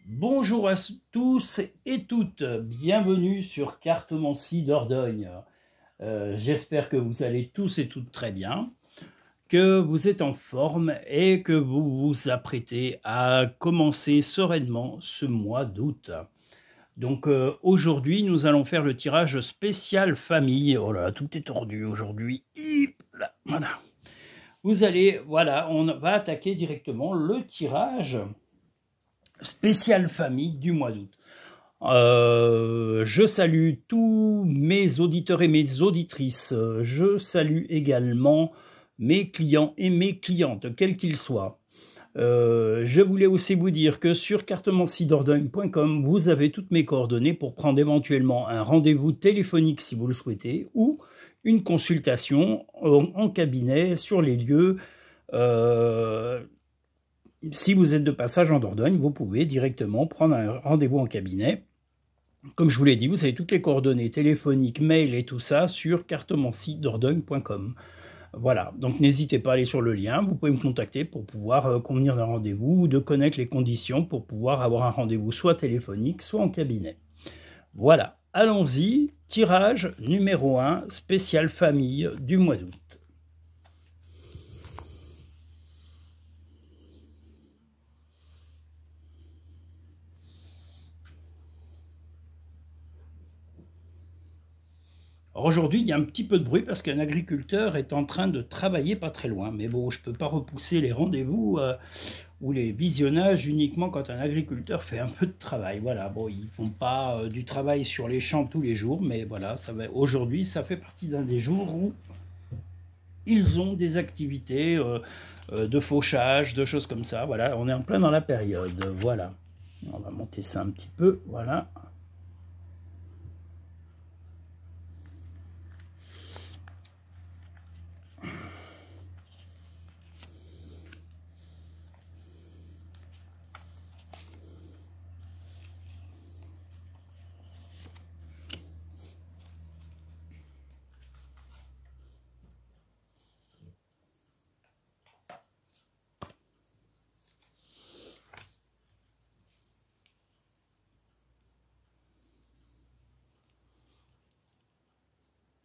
Bonjour à tous et toutes, bienvenue sur Cartomancie Dordogne. J'espère que vous allez tous et toutes très bien, que vous êtes en forme et que vous vous apprêtez à commencer sereinement ce mois d'août. Donc aujourd'hui, nous allons faire le tirage spécial famille. Oh là, tout est tordu aujourd'hui. Voilà. Voilà, on va attaquer directement le tirage spécial famille du mois d'août. Je salue tous mes auditeurs et mes auditrices. Je salue également mes clients et mes clientes, quels qu'ils soient. Je voulais aussi vous dire que sur cartomanciedordogne.com, vous avez toutes mes coordonnées pour prendre éventuellement un rendez-vous téléphonique si vous le souhaitez ou une consultation en cabinet sur les lieux. Si vous êtes de passage en Dordogne, vous pouvez directement prendre un rendez-vous en cabinet. Comme je vous l'ai dit, vous avez toutes les coordonnées téléphoniques, mail et tout ça sur cartomanciedordogne.com. Voilà, donc n'hésitez pas à aller sur le lien, vous pouvez me contacter pour pouvoir convenir d'un rendez-vous ou de connaître les conditions pour pouvoir avoir un rendez-vous soit téléphonique, soit en cabinet. Voilà, allons-y, tirage numéro 1, spécial famille du mois d'août. Aujourd'hui, il y a un petit peu de bruit parce qu'un agriculteur est en train de travailler pas très loin. Mais bon, je ne peux pas repousser les rendez-vous ou les visionnages uniquement quand un agriculteur fait un peu de travail. Voilà, bon, ils ne font pas du travail sur les champs tous les jours, mais voilà, aujourd'hui, ça fait partie d'un des jours où ils ont des activités de fauchage, de choses comme ça. Voilà, on est en plein dans la période. Voilà, on va monter ça un petit peu. Voilà.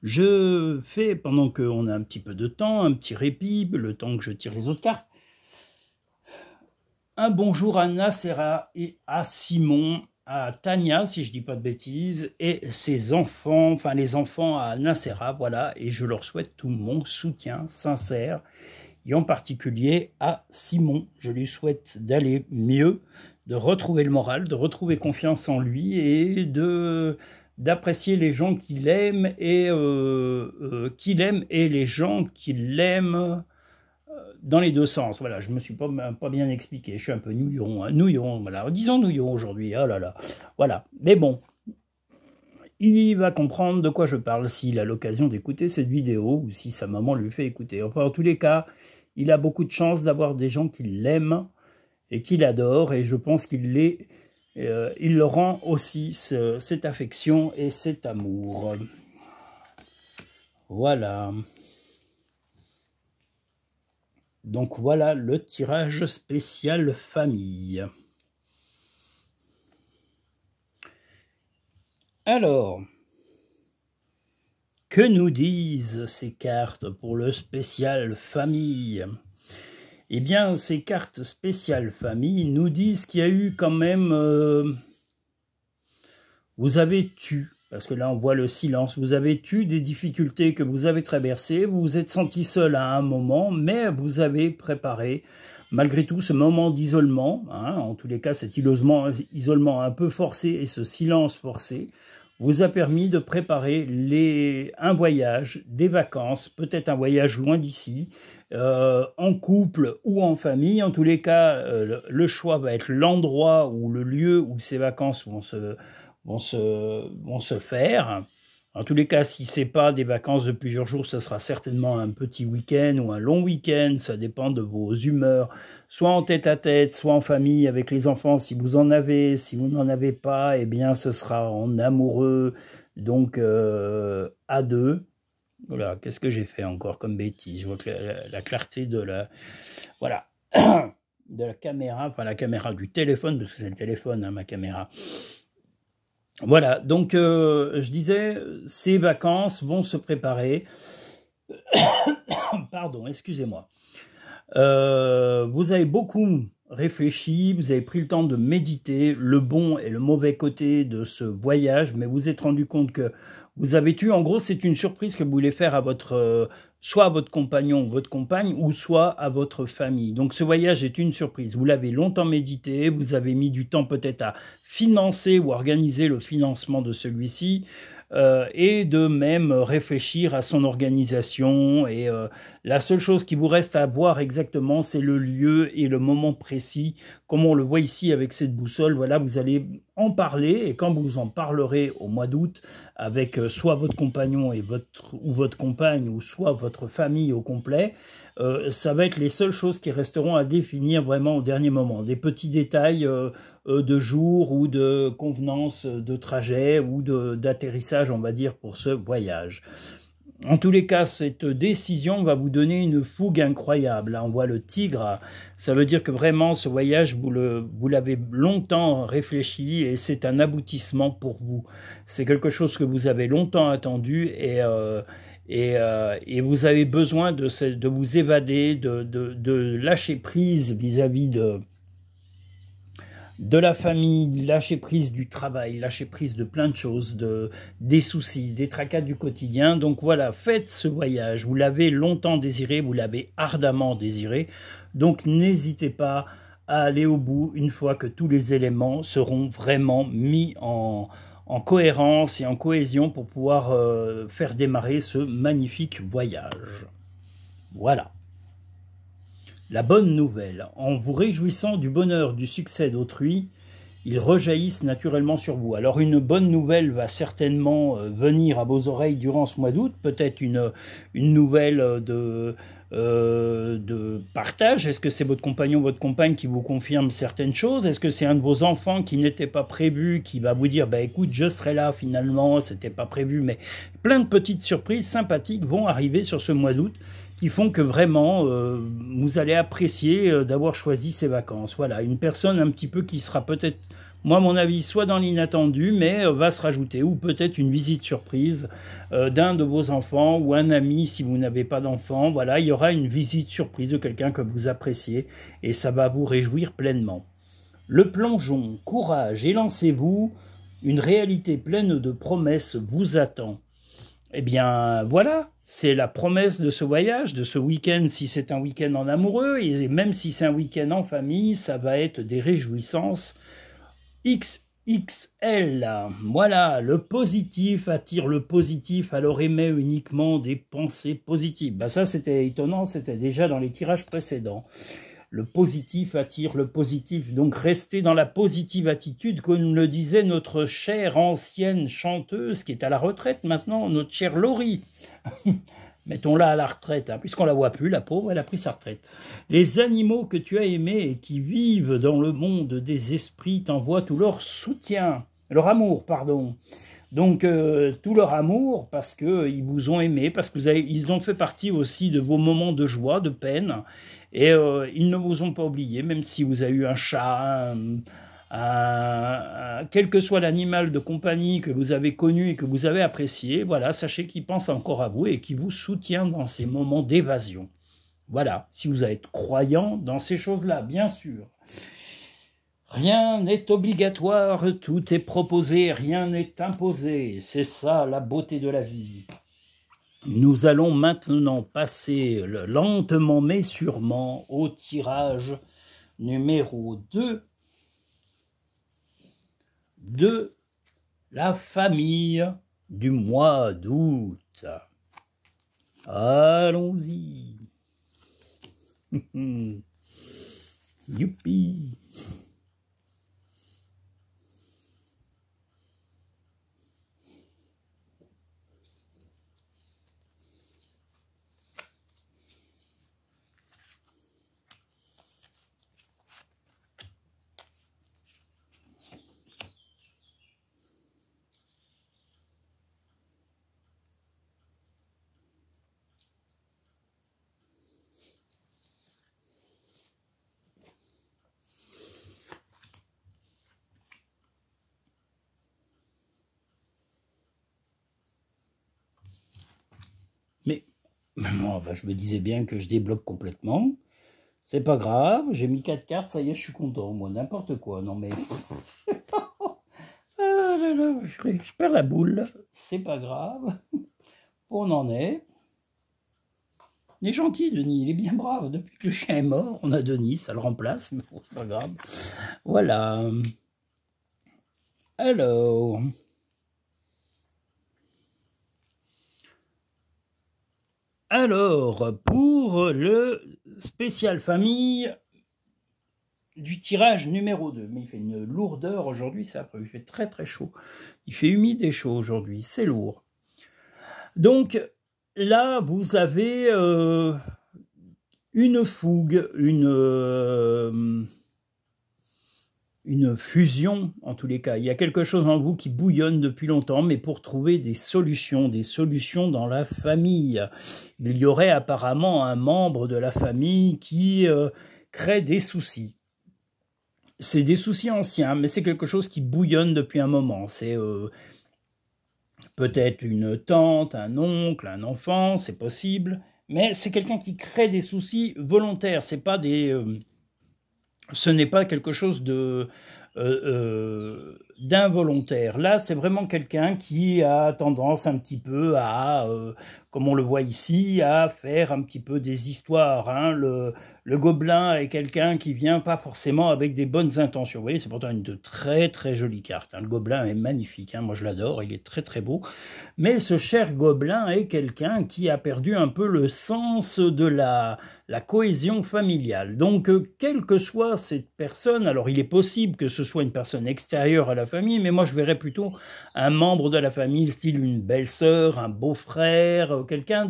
Je fais, pendant qu'on a un petit peu de temps, un petit répit, le temps que je tire les autres cartes, un bonjour à Nacera et à Simon, à Tania, si je ne dis pas de bêtises, et ses enfants, enfin les enfants à Nacera, voilà, et je leur souhaite tout mon soutien sincère, et en particulier à Simon. Je lui souhaite d'aller mieux, de retrouver le moral, de retrouver confiance en lui et d'apprécier les gens qu'il aime et les gens qui l'aiment dans les deux sens. Voilà, je me suis pas bien expliqué. Je suis un peu nouillon, hein. Nouillon, voilà. Disons nouillon aujourd'hui. Oh là là. Voilà. Mais bon, il va comprendre de quoi je parle s'il a l'occasion d'écouter cette vidéo ou si sa maman lui fait écouter. Enfin, en tous les cas, il a beaucoup de chance d'avoir des gens qui l'aiment et qui l'adorent, et je pense qu'il il leur rend aussi cette affection et cet amour. Voilà. Donc voilà le tirage spécial famille. Alors, que nous disent ces cartes pour le spécial famille? Eh bien, ces cartes spéciales famille nous disent qu'il y a eu quand même... vous avez tu, parce que là on voit le silence, vous avez eu des difficultés que vous avez traversées, vous vous êtes senti seul à un moment, mais vous avez préparé malgré tout ce moment d'isolement, hein, en tous les cas cet isolement un peu forcé et ce silence forcé, vous a permis de préparer un voyage, des vacances, peut-être un voyage loin d'ici, en couple ou en famille. En tous les cas, le choix va être l'endroit ou le lieu où ces vacances vont se faire. En tous les cas, si ce n'est pas des vacances de plusieurs jours, ce sera certainement un petit week-end ou un long week-end. Ça dépend de vos humeurs, soit en tête-à-tête, soit en famille avec les enfants si vous en avez. Si vous n'en avez pas, eh bien, ce sera en amoureux, donc à deux. Voilà, qu'est-ce que j'ai fait encore comme bêtise? Je vois que la clarté de la... Voilà. de la caméra, enfin la caméra du téléphone, parce que c'est le téléphone, hein, ma caméra. Voilà, donc je disais, ces vacances vont se préparer. Pardon, excusez-moi. Vous avez beaucoup réfléchi, vous avez pris le temps de méditer le bon et le mauvais côté de ce voyage, mais vous vous êtes rendu compte que vous avez eu, en gros, c'est une surprise que vous voulez faire à votre, soit à votre compagnon ou votre compagne, ou soit à votre famille. Donc ce voyage est une surprise. Vous l'avez longtemps médité, vous avez mis du temps peut-être à financer ou organiser le financement de celui-ci. Et de même réfléchir à son organisation. Et la seule chose qui vous reste à voir exactement, c'est le lieu et le moment précis. Comme on le voit ici avec cette boussole, voilà, vous allez en parler. Et quand vous en parlerez au mois d'août avec soit votre compagnon et ou votre compagne, ou soit votre famille au complet, ça va être les seules choses qui resteront à définir vraiment au dernier moment. Des petits détails de jour ou de convenance de trajet ou d'atterrissage, on va dire, pour ce voyage. En tous les cas, cette décision va vous donner une fougue incroyable. Là, on voit le tigre, ça veut dire que vraiment ce voyage, vous l'avez longtemps réfléchi et c'est un aboutissement pour vous. C'est quelque chose que vous avez longtemps attendu et vous avez besoin de vous évader, de lâcher prise vis-à-vis de la famille, lâcher prise du travail, lâcher prise de plein de choses, des soucis, des tracas du quotidien. Donc voilà, faites ce voyage. Vous l'avez longtemps désiré, vous l'avez ardemment désiré. Donc n'hésitez pas à aller au bout une fois que tous les éléments seront vraiment mis en cohérence et en cohésion pour pouvoir faire démarrer ce magnifique voyage. Voilà. La bonne nouvelle, en vous réjouissant du bonheur du succès d'autrui, ils rejaillissent naturellement sur vous. Alors une bonne nouvelle va certainement venir à vos oreilles durant ce mois d'août, peut-être une nouvelle de partage. Est-ce que c'est votre compagnon, votre compagne qui vous confirme certaines choses? Est-ce que c'est un de vos enfants qui n'était pas prévu, qui va vous dire, bah écoute, je serai là finalement, c'était pas prévu, mais plein de petites surprises sympathiques vont arriver sur ce mois d'août, qui font que vraiment, vous allez apprécier d'avoir choisi ces vacances. Voilà, une personne un petit peu qui sera peut-être, moi à mon avis, soit dans l'inattendu, mais va se rajouter, ou peut-être une visite surprise d'un de vos enfants, ou un ami si vous n'avez pas d'enfant. Voilà, il y aura une visite surprise de quelqu'un que vous appréciez, et ça va vous réjouir pleinement. Le plongeon, courage, et lancez-vous, une réalité pleine de promesses vous attend. Eh bien, voilà, c'est la promesse de ce voyage, de ce week-end, si c'est un week-end en amoureux, et même si c'est un week-end en famille, ça va être des réjouissances XXL. Voilà, le positif attire le positif, alors émet uniquement des pensées positives. Ben ça, c'était étonnant, c'était déjà dans les tirages précédents. Le positif attire le positif, donc restez dans la positive attitude, comme le disait notre chère ancienne chanteuse, qui est à la retraite maintenant, notre chère Laurie. Mettons-la à la retraite, hein, puisqu'on la voit plus, la pauvre, elle a pris sa retraite. Les animaux que tu as aimés et qui vivent dans le monde des esprits t'envoient tout leur soutien, leur amour, pardon. Donc, tout leur amour, parce qu'ils vous ont aimé, parce que ils ont fait partie aussi de vos moments de joie, de peine, et ils ne vous ont pas oublié, même si vous avez eu un chat, quel que soit l'animal de compagnie que vous avez connu et que vous avez apprécié, voilà, sachez qu'il pense encore à vous et qu'il vous soutient dans ces moments d'évasion. Voilà, si vous êtes croyant dans ces choses-là, bien sûr. Rien n'est obligatoire, tout est proposé, rien n'est imposé. C'est ça la beauté de la vie. Nous allons maintenant passer lentement mais sûrement au tirage numéro 2 de la famille du mois d'août. Allons-y. Youpi. Moi, je me disais bien que je débloque complètement. C'est pas grave, j'ai mis 4 cartes, ça y est, je suis content. Moi, n'importe quoi. Non mais... Ah là là, je perds la boule. C'est pas grave. On en est. Il est gentil, Denis, il est bien brave. Depuis que le chien est mort, on a Denis, ça le remplace, mais bon, c'est pas grave. Voilà. Alors... Alors, pour le spécial famille du tirage numéro 2, mais il fait une lourdeur aujourd'hui, il fait très très chaud. Il fait humide et chaud aujourd'hui, c'est lourd. Donc là, vous avez une fougue, une fusion en tous les cas. Il y a quelque chose en vous qui bouillonne depuis longtemps, mais pour trouver des solutions dans la famille. Il y aurait apparemment un membre de la famille qui crée des soucis. C'est des soucis anciens, mais c'est quelque chose qui bouillonne depuis un moment. C'est peut-être une tante, un oncle, un enfant, c'est possible, mais c'est quelqu'un qui crée des soucis volontaires. C'est pas des... ce n'est pas quelque chose d'involontaire. Là, c'est vraiment quelqu'un qui a tendance un petit peu à, comme on le voit ici, à faire un petit peu des histoires. Hein. Le gobelin est quelqu'un qui vient pas forcément avec des bonnes intentions. Vous voyez, c'est pourtant une très très jolie carte. Hein. Le gobelin est magnifique, hein. Moi je l'adore, il est très très beau. Mais ce cher gobelin est quelqu'un qui a perdu un peu le sens de la cohésion familiale. Donc, quelle que soit cette personne, alors il est possible que ce soit une personne extérieure à la famille, mais moi je verrais plutôt un membre de la famille, style une belle-sœur, un beau-frère, quelqu'un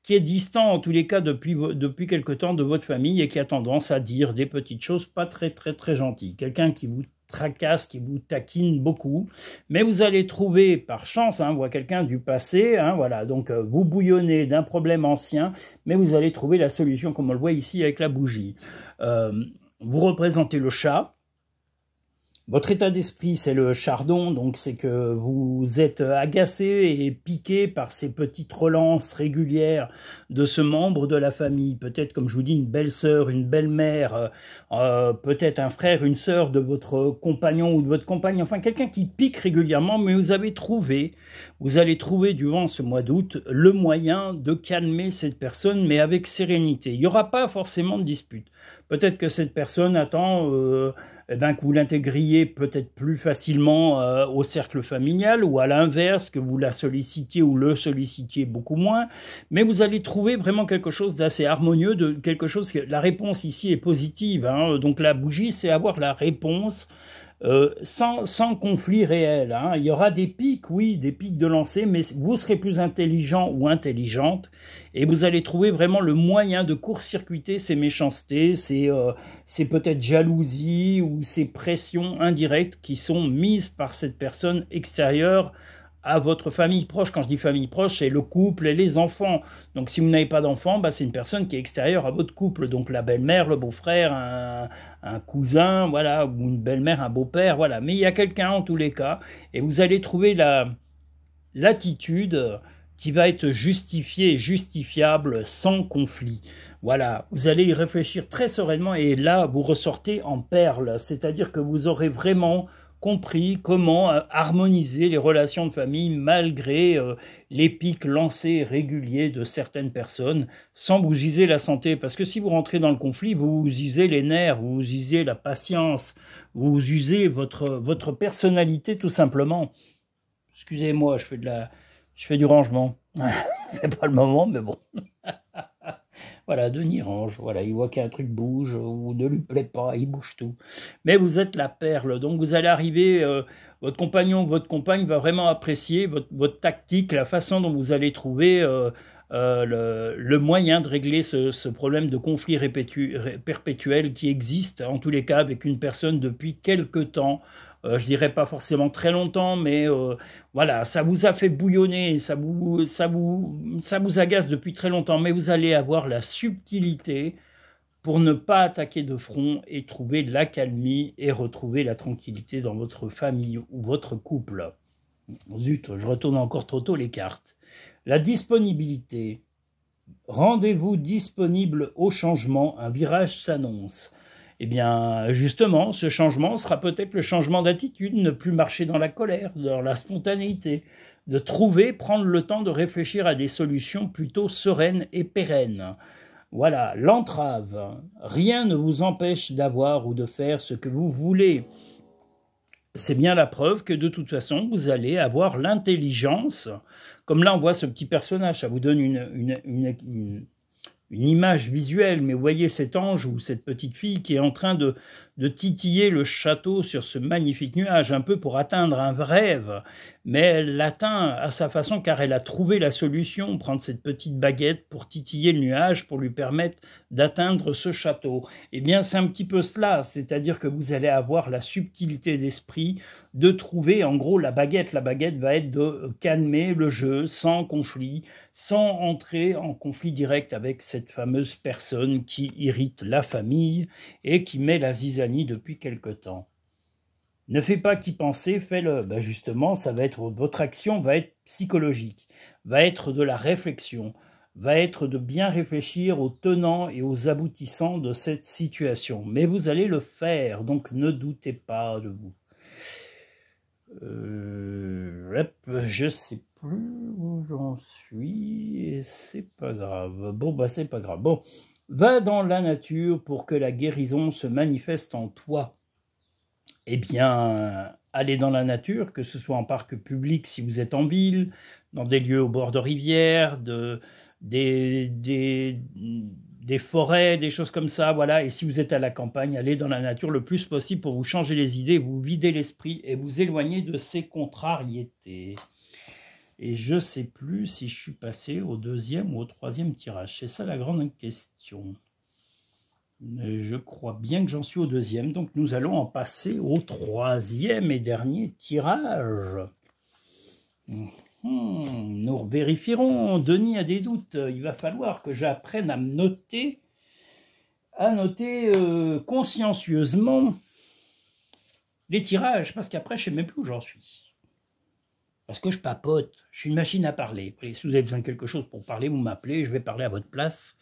qui est distant en tous les cas depuis quelque temps de votre famille et qui a tendance à dire des petites choses pas très très très gentilles. Quelqu'un qui vous tracasse, qui vous taquine beaucoup, mais vous allez trouver par chance, hein, voit quelqu'un du passé, hein, voilà, donc vous bouillonnez d'un problème ancien, mais vous allez trouver la solution comme on le voit ici avec la bougie. Vous représentez le chat. Votre état d'esprit, c'est le chardon, donc c'est que vous êtes agacé et piqué par ces petites relances régulières de ce membre de la famille. Peut-être, comme je vous dis, une belle-sœur, une belle-mère, peut-être un frère, une sœur de votre compagnon ou de votre compagne, enfin quelqu'un qui pique régulièrement, mais vous allez trouver durant ce mois d'août le moyen de calmer cette personne, mais avec sérénité. Il n'y aura pas forcément de dispute. Peut-être que cette personne attend que vous l'intégriez peut-être plus facilement au cercle familial, ou à l'inverse, que vous la sollicitiez ou le sollicitiez beaucoup moins, mais vous allez trouver vraiment quelque chose d'assez harmonieux, de quelque chose que la réponse ici est positive, hein. Donc la bougie, c'est avoir la réponse sans conflit réel, hein. Il y aura des pics, oui, des pics de lancer, mais vous serez plus intelligent ou intelligente, et vous allez trouver vraiment le moyen de court-circuiter ces méchancetés, ces peut-être jalousies ou ces pressions indirectes qui sont mises par cette personne extérieure à votre famille proche. Quand je dis famille proche, c'est le couple et les enfants. Donc si vous n'avez pas d'enfants, c'est une personne qui est extérieure à votre couple. Donc la belle-mère, le beau-frère, un cousin, voilà, ou une belle-mère, un beau-père, voilà. Mais il y a quelqu'un en tous les cas, et vous allez trouver l'attitude qui va être justifiée et justifiable sans conflit. Voilà, vous allez y réfléchir très sereinement, et là, vous ressortez en perle, c'est-à-dire que vous aurez vraiment compris comment harmoniser les relations de famille malgré les pics lancés réguliers de certaines personnes, sans vous user la santé. Parce que si vous rentrez dans le conflit, vous usez les nerfs, vous usez la patience, vous usez votre personnalité tout simplement. Excusez-moi, je fais du rangement. C'est pas le moment, mais bon. Voilà, Denis range, voilà, il voit qu'un truc bouge ou ne lui plaît pas, il bouge tout. Mais vous êtes la perle, donc vous allez arriver, votre compagnon, votre compagne va vraiment apprécier votre tactique, la façon dont vous allez trouver le moyen de régler ce problème de conflit perpétuel qui existe, en tous les cas, avec une personne depuis quelque temps. Je dirais pas forcément très longtemps, mais voilà, ça vous a fait bouillonner, ça vous agace depuis très longtemps, mais vous allez avoir la subtilité pour ne pas attaquer de front et trouver de l'accalmie et retrouver la tranquillité dans votre famille ou votre couple. Zut, je retourne encore trop tôt les cartes. La disponibilité. Rendez-vous disponible au changement, un virage s'annonce. Eh bien, justement, ce changement sera peut-être le changement d'attitude, ne plus marcher dans la colère, dans la spontanéité, de trouver, prendre le temps de réfléchir à des solutions plutôt sereines et pérennes. Voilà, l'entrave. Rien ne vous empêche d'avoir ou de faire ce que vous voulez. C'est bien la preuve que de toute façon, vous allez avoir l'intelligence. Comme là, on voit ce petit personnage, ça vous donne une image visuelle, mais vous voyez cet ange ou cette petite fille qui est en train de titiller le château sur ce magnifique nuage, un peu pour atteindre un rêve, mais elle l'atteint à sa façon car elle a trouvé la solution, prendre cette petite baguette pour titiller le nuage, pour lui permettre d'atteindre ce château. Eh bien, c'est un petit peu cela, c'est-à-dire que vous allez avoir la subtilité d'esprit de trouver, en gros, la baguette. La baguette va être de calmer le jeu sans conflit, sans entrer en conflit direct avec cette fameuse personne qui irrite la famille et qui met la zizanie depuis quelque temps. Ne fais pas qu'y penser, fais-le. Ben justement, ça va être, votre action va être psychologique, va être de la réflexion, va être de bien réfléchir aux tenants et aux aboutissants de cette situation. Mais vous allez le faire, donc ne doutez pas de vous. Je sais plus où j'en suis et c'est pas grave. Bon, bah c'est pas grave. Bon, va dans la nature pour que la guérison se manifeste en toi. Eh bien, allez dans la nature, que ce soit en parc public si vous êtes en ville, dans des lieux au bord de rivières, des forêts, des choses comme ça, voilà. Et si vous êtes à la campagne, allez dans la nature le plus possible pour vous changer les idées, vous vider l'esprit et vous éloigner de ces contrariétés. Et je ne sais plus si je suis passé au deuxième ou au troisième tirage. C'est ça la grande question. Je crois bien que j'en suis au deuxième, donc nous allons en passer au troisième et dernier tirage. Nous vérifierons. Denis a des doutes. Il va falloir que j'apprenne à noter consciencieusement les tirages, parce qu'après, je ne sais même plus où j'en suis. Parce que je papote, je suis une machine à parler. Et si vous avez besoin de quelque chose pour parler, vous m'appelez, je vais parler à votre place.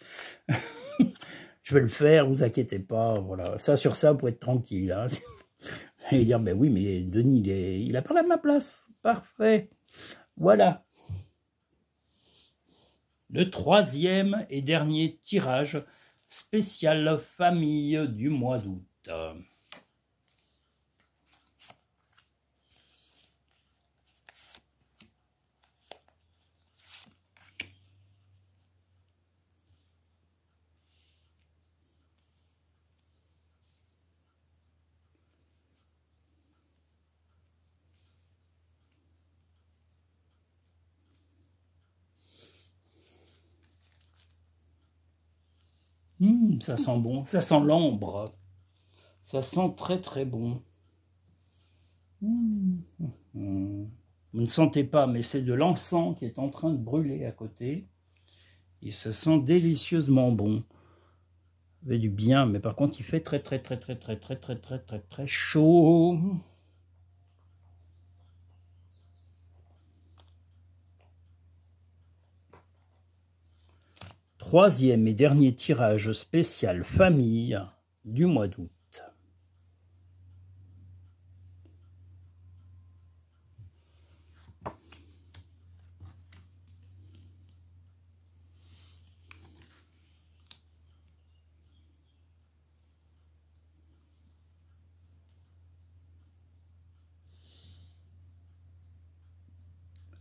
Je vais le faire, vous inquiétez pas, voilà. Ça, sur ça, pour être tranquille. Hein. Vous allez dire, ben oui, mais Denis, il a parlé à ma place. Parfait. Voilà. Le troisième et dernier tirage spécial famille du mois d'août. Ça sent bon, ça sent l'ambre. Ça sent très très bon. Vous ne sentez pas, mais c'est de l'encens qui est en train de brûler à côté. Et ça sent délicieusement bon. Ça fait du bien, mais par contre, il fait très chaud. Troisième et dernier tirage spécial famille du mois d'août.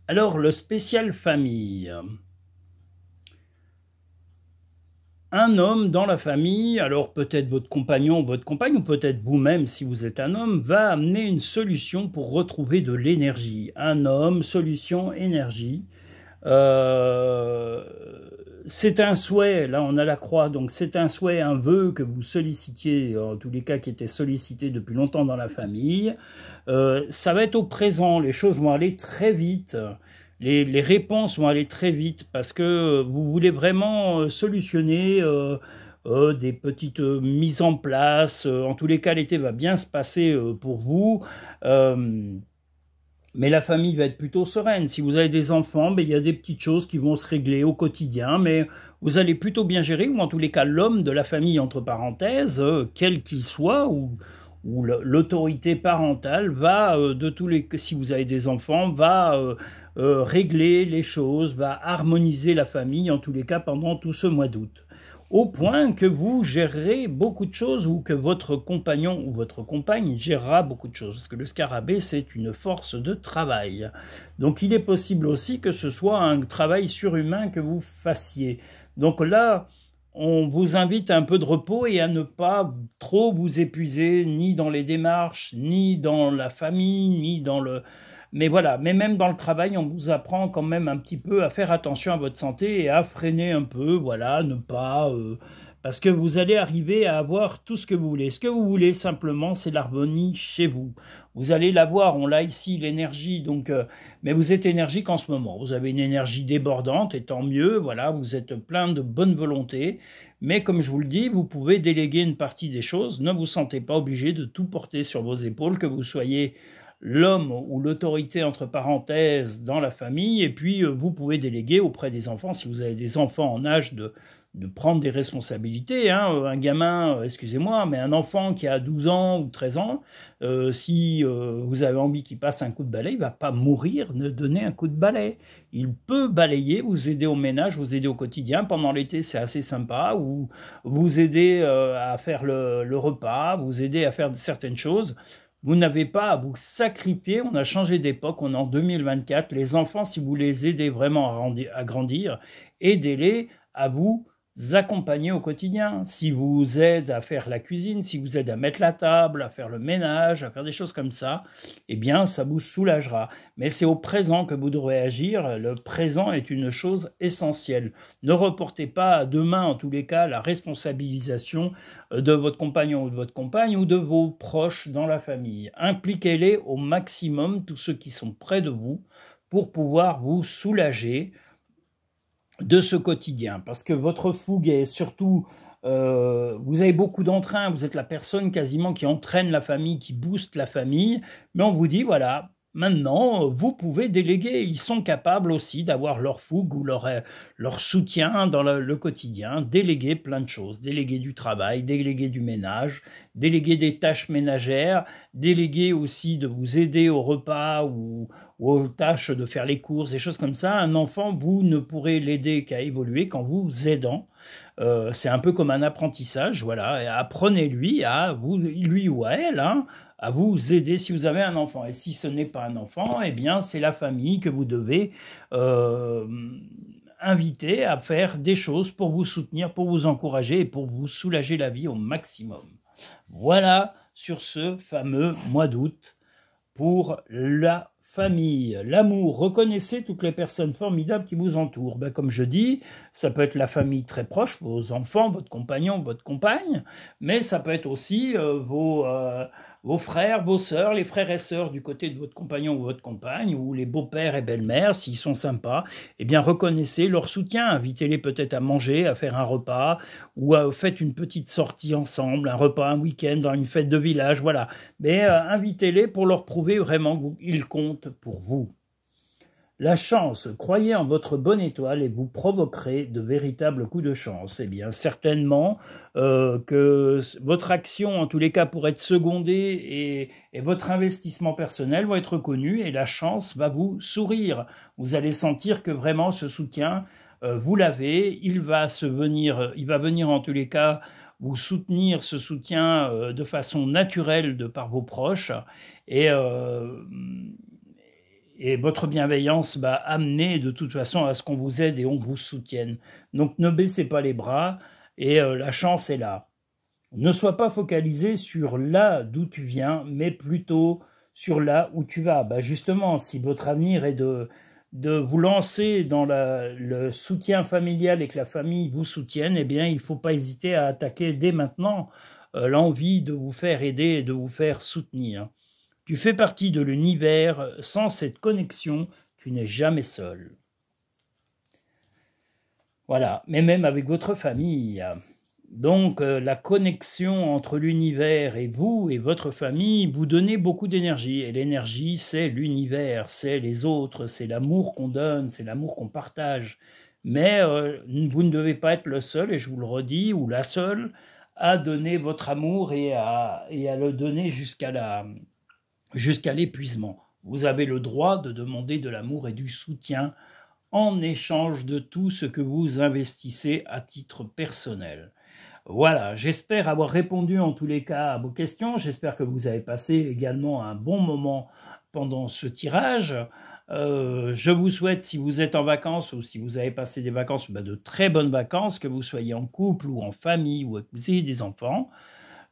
Alors, le spécial famille. Un homme dans la famille, alors peut-être votre compagnon, votre compagne, ou peut-être vous-même si vous êtes un homme, va amener une solution pour retrouver de l'énergie. Un homme, solution, énergie. C'est un souhait, là on a la croix, donc c'est un souhait, un vœu que vous sollicitiez, en tous les cas qui était sollicité depuis longtemps dans la famille. Ça va être au présent, les choses vont aller très vite. Les réponses vont aller très vite parce que vous voulez vraiment solutionner des petites mises en place. En tous les cas, l'été va bien se passer pour vous. Mais la famille va être plutôt sereine. Si vous avez des enfants, ben, il y a des petites choses qui vont se régler au quotidien, mais vous allez plutôt bien gérer, ou en tous les cas, l'homme de la famille, entre parenthèses, quel qu'il soit, ou l'autorité parentale va, si vous avez des enfants, va régler les choses, va harmoniser la famille, en tous les cas, pendant tout ce mois d'août. Au point que vous gérerez beaucoup de choses ou que votre compagnon ou votre compagne gérera beaucoup de choses. Parce que le scarabée, c'est une force de travail. Donc il est possible aussi que ce soit un travail surhumain que vous fassiez. Donc là, on vous invite à un peu de repos et à ne pas trop vous épuiser, ni dans les démarches, ni dans la famille, ni dans le... Mais voilà, mais même dans le travail, on vous apprend quand même un petit peu à faire attention à votre santé et à freiner un peu, voilà, ne pas... parce que vous allez arriver à avoir tout ce que vous voulez. Ce que vous voulez simplement, c'est l'harmonie chez vous. Vous allez l'avoir, on l'a ici, l'énergie, donc, mais vous êtes énergique en ce moment. Vous avez une énergie débordante, et tant mieux, voilà, vous êtes plein de bonne volonté. Mais comme je vous le dis, vous pouvez déléguer une partie des choses. Ne vous sentez pas obligé de tout porter sur vos épaules, que vous soyez l'homme ou l'autorité entre parenthèses dans la famille, et puis vous pouvez déléguer auprès des enfants, si vous avez des enfants en âge de prendre des responsabilités. Hein. Un gamin, excusez-moi, mais un enfant qui a 12 ans ou 13 ans, si vous avez envie qu'il passe un coup de balai, il ne va pas mourir de donner un coup de balai. Il peut balayer, vous aider au ménage, vous aider au quotidien. Pendant l'été, c'est assez sympa, ou vous aider à faire le repas, vous aider à faire certaines choses. Vous n'avez pas à vous sacrifier, on a changé d'époque, on est en 2024. Les enfants, si vous les aidez vraiment à grandir, aidez-les à vous accompagner au quotidien. Si vous aide à faire la cuisine, si vous aide à mettre la table, à faire le ménage, à faire des choses comme ça, eh bien, ça vous soulagera. Mais c'est au présent que vous devrez agir. Le présent est une chose essentielle. Ne reportez pas à demain, en tous les cas, la responsabilisation de votre compagnon ou de votre compagne ou de vos proches dans la famille. Impliquez-les au maximum, tous ceux qui sont près de vous, pour pouvoir vous soulager de ce quotidien, parce que votre fougue est surtout, vous avez beaucoup d'entrain, vous êtes la personne quasiment qui entraîne la famille, qui booste la famille, mais on vous dit, voilà, maintenant, vous pouvez déléguer, ils sont capables aussi d'avoir leur fougue ou leur soutien dans le quotidien, déléguer plein de choses, déléguer du travail, déléguer du ménage, déléguer des tâches ménagères, déléguer aussi de vous aider au repas ou aux tâches de faire les courses, des choses comme ça. Un enfant, vous ne pourrez l'aider qu'à évoluer qu'en vous aidant. C'est un peu comme un apprentissage, voilà. Apprenez-lui à vous, lui ou à elle, hein, à vous aider si vous avez un enfant. Et si ce n'est pas un enfant, eh bien, c'est la famille que vous devez inviter à faire des choses pour vous soutenir, pour vous encourager et pour vous soulager la vie au maximum. Voilà sur ce fameux mois d'août pour la famille, l'amour. Reconnaissez toutes les personnes formidables qui vous entourent. Ben, comme je dis, ça peut être la famille très proche, vos enfants, votre compagnon, votre compagne, mais ça peut être aussi vos frères, vos sœurs, les frères et sœurs du côté de votre compagnon ou votre compagne, ou les beaux-pères et belles-mères, s'ils sont sympas. Eh bien, reconnaissez leur soutien. Invitez-les peut-être à manger, à faire un repas, ou faites une petite sortie ensemble, un repas, un week-end, dans une fête de village, voilà. Mais invitez-les pour leur prouver vraiment qu'ils comptent pour vous. La chance, croyez en votre bonne étoile et vous provoquerez de véritables coups de chance. Eh bien, certainement que votre action, en tous les cas, pourrait être secondée et votre investissement personnel va être reconnu et la chance va vous sourire. Vous allez sentir que vraiment ce soutien, vous l'avez, il va venir en tous les cas vous soutenir ce soutien de façon naturelle de par vos proches et votre bienveillance va amener de toute façon à ce qu'on vous aide et on vous soutienne. Donc ne baissez pas les bras et la chance est là. Ne sois pas focalisé sur là d'où tu viens, mais plutôt sur là où tu vas. Bah justement, si votre avenir est de vous lancer dans le soutien familial et que la famille vous soutienne, eh bien il ne faut pas hésiter à attaquer dès maintenant l'envie de vous faire aider et de vous faire soutenir. Tu fais partie de l'univers, sans cette connexion, tu n'es jamais seul. Voilà, mais même avec votre famille, Donc, la connexion entre l'univers et vous et votre famille vous donnez beaucoup d'énergie. Et l'énergie, c'est l'univers, c'est les autres, c'est l'amour qu'on donne, c'est l'amour qu'on partage. Mais vous ne devez pas être le seul, et je vous le redis, ou la seule, à donner votre amour et à le donner jusqu'à l'épuisement. Vous avez le droit de demander de l'amour et du soutien en échange de tout ce que vous investissez à titre personnel. Voilà, j'espère avoir répondu en tous les cas à vos questions. J'espère que vous avez passé également un bon moment pendant ce tirage. Je vous souhaite, si vous êtes en vacances ou si vous avez passé des vacances, de très bonnes vacances, que vous soyez en couple ou en famille ou que vous ayez des enfants.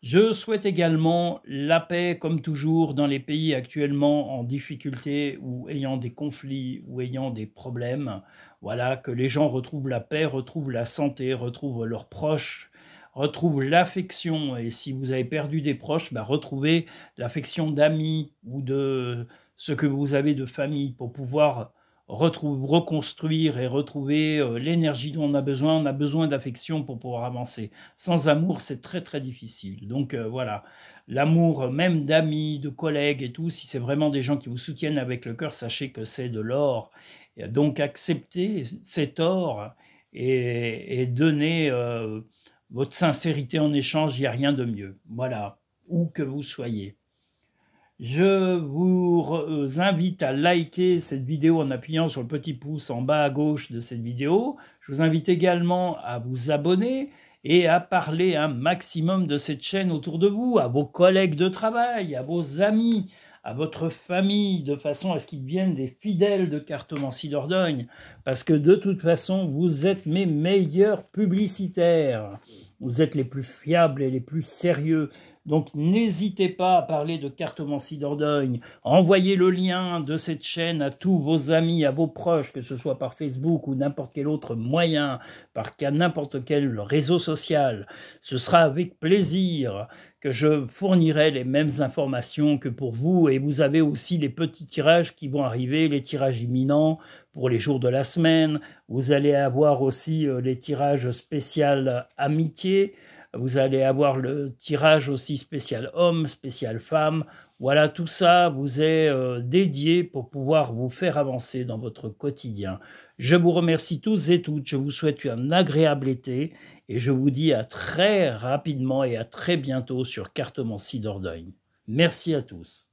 Je souhaite également la paix, comme toujours, dans les pays actuellement en difficulté ou ayant des conflits ou ayant des problèmes. Voilà, que les gens retrouvent la paix, retrouvent la santé, retrouvent leurs proches, retrouvent l'affection. Et si vous avez perdu des proches, retrouvez l'affection d'amis ou de ce que vous avez de famille pour pouvoir reconstruire et retrouver l'énergie dont on a besoin. On a besoin d'affection pour pouvoir avancer. Sans amour, c'est très très difficile. Donc voilà, l'amour même d'amis, de collègues et tout, si c'est vraiment des gens qui vous soutiennent avec le cœur, sachez que c'est de l'or. Donc acceptez cet or et donnez votre sincérité en échange, il n'y a rien de mieux. Voilà, où que vous soyez. Je vous invite à liker cette vidéo en appuyant sur le petit pouce en bas à gauche de cette vidéo. Je vous invite également à vous abonner et à parler un maximum de cette chaîne autour de vous, à vos collègues de travail, à vos amis, à votre famille, de façon à ce qu'ils deviennent des fidèles de Cartomancie Dordogne, parce que de toute façon, vous êtes mes meilleurs publicitaires. Vous êtes les plus fiables et les plus sérieux. Donc n'hésitez pas à parler de Cartomancie Dordogne. Envoyez le lien de cette chaîne à tous vos amis, à vos proches, que ce soit par Facebook ou n'importe quel autre moyen, par n'importe quel réseau social. Ce sera avec plaisir que je fournirai les mêmes informations que pour vous. Et vous avez aussi les petits tirages qui vont arriver, les tirages imminents pour les jours de la semaine. Vous allez avoir aussi les tirages spécial amitié. Vous allez avoir le tirage aussi spécial homme, spécial femme. Voilà, tout ça vous est dédié pour pouvoir vous faire avancer dans votre quotidien. Je vous remercie tous et toutes. Je vous souhaite un agréable été et je vous dis à très rapidement et à très bientôt sur Cartomancie Dordogne. Merci à tous.